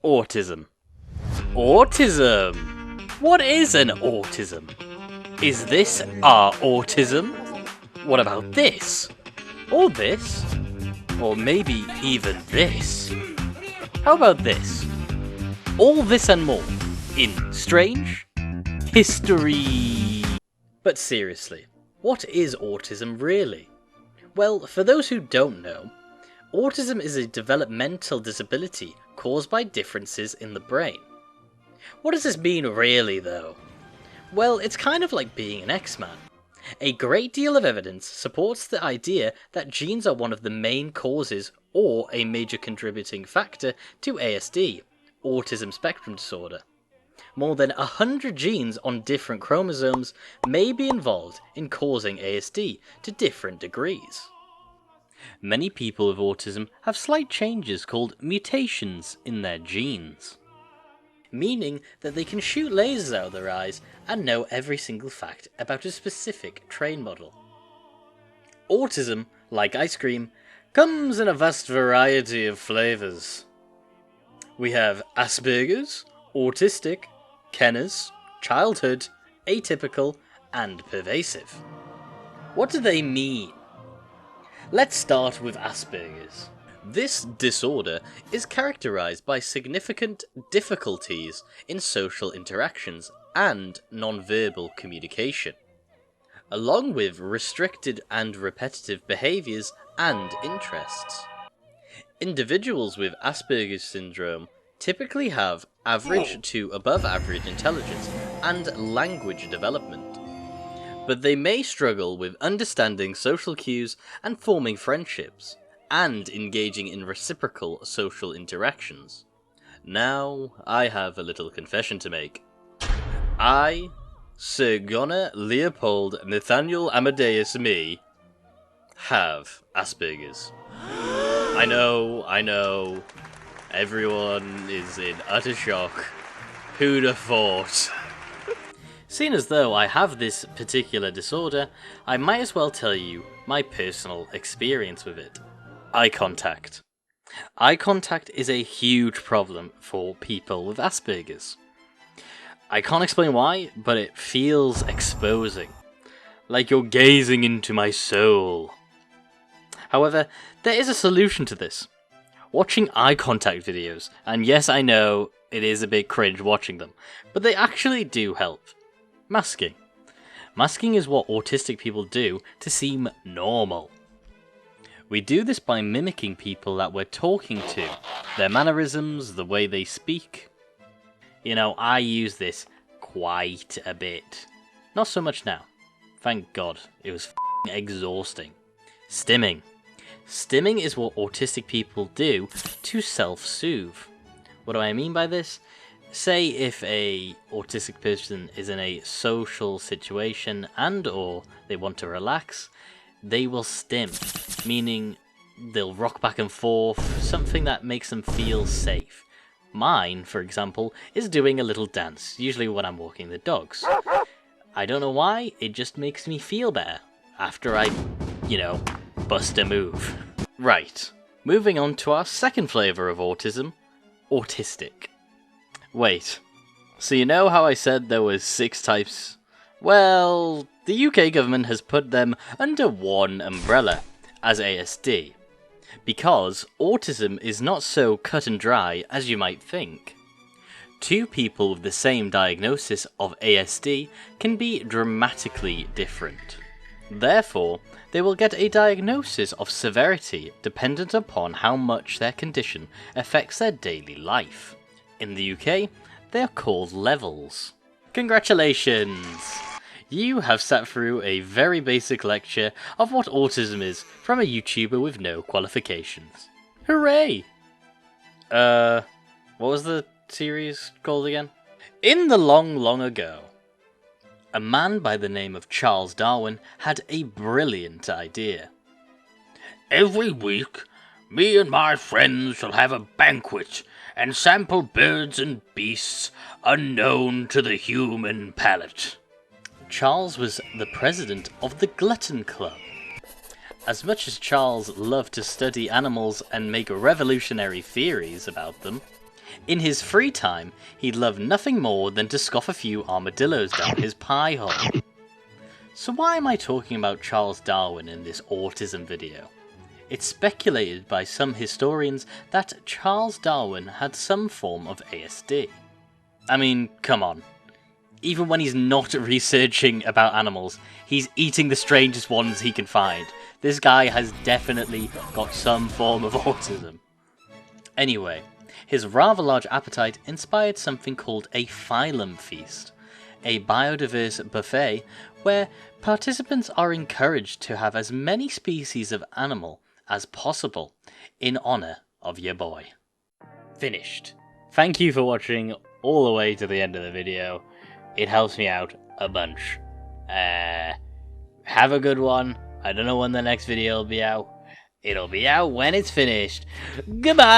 Autism. Autism! What is an autism? Is this our autism? What about this? Or this? Or maybe even this? How about this? All this and more in Strange History. But seriously, what is autism really? Well, for those who don't know, autism is a developmental disability caused by differences in the brain. What does this mean really, though? Well, it's kind of like being an X-Man. A great deal of evidence supports the idea that genes are one of the main causes or a major contributing factor to ASD, autism spectrum disorder. More than 100 genes on different chromosomes may be involved in causing ASD to different degrees. Many people with autism have slight changes called mutations in their genes, meaning that they can shoot lasers out of their eyes and know every single fact about a specific train model. Autism, like ice cream, comes in a vast variety of flavours. We have Asperger's, autistic, Kenner's, childhood, atypical, and pervasive. What do they mean? Let's start with Asperger's. This disorder is characterized by significant difficulties in social interactions and non-verbal communication, along with restricted and repetitive behaviors and interests. Individuals with Asperger's syndrome typically have average to above average intelligence and language development, but they may struggle with understanding social cues and forming friendships, and engaging in reciprocal social interactions. Now, I have a little confession to make. I, Sir Gunnar Leopold Nathaniel Amadeus Me, have Asperger's. I know, everyone is in utter shock. Who'd have thought? Seeing as though I have this particular disorder, I might as well tell you my personal experience with it. Eye contact. Eye contact is a huge problem for people with Asperger's. I can't explain why, but it feels exposing. Like you're gazing into my soul. However, there is a solution to this. Watching eye contact videos, and yes, I know it is a bit cringe watching them, but they actually do help. Masking. Masking is what autistic people do to seem normal. We do this by mimicking people that we're talking to, their mannerisms, the way they speak. You know, I use this quite a bit. Not so much now. Thank God, it was exhausting. Stimming. Stimming is what autistic people do to self-soothe. What do I mean by this? Say if a autistic person is in a social situation and or they want to relax, they will stim, meaning they'll rock back and forth, something that makes them feel safe. Mine, for example, is doing a little dance, usually when I'm walking the dogs. I don't know why, it just makes me feel better, after I, bust a move. Right, moving on to our second flavour of autism, autistic. Wait, so you know how I said there was 6 types? Well, the UK government has put them under one umbrella, as ASD, because autism is not so cut and dry as you might think. 2 people with the same diagnosis of ASD can be dramatically different. Therefore, they will get a diagnosis of severity dependent upon how much their condition affects their daily life. In the UK, they are called levels. Congratulations! You have sat through a very basic lecture of what autism is from a YouTuber with no qualifications. Hooray! What was the series called again? In the long, long ago, a man by the name of Charles Darwin had a brilliant idea. Every week, me and my friends shall have a banquet and sample birds and beasts unknown to the human palate. Charles was the president of the Glutton Club. As much as Charles loved to study animals and make revolutionary theories about them, In his free time, he'd love nothing more than to scoff a few armadillos down his pie hole. So why am I talking about Charles Darwin in this autism video? It's speculated by some historians that Charles Darwin had some form of ASD. I mean, come on. Even when he's not researching about animals, he's eating the strangest ones he can find. This guy has definitely got some form of autism. Anyway, his rather large appetite inspired something called a phylum feast, a biodiverse buffet where participants are encouraged to have as many species of animal as possible in honour of your boy. Finished. Thank you for watching all the way to the end of the video. It helps me out a bunch. Have a good one. I don't know when the next video will be out. It'll be out when it's finished. Goodbye!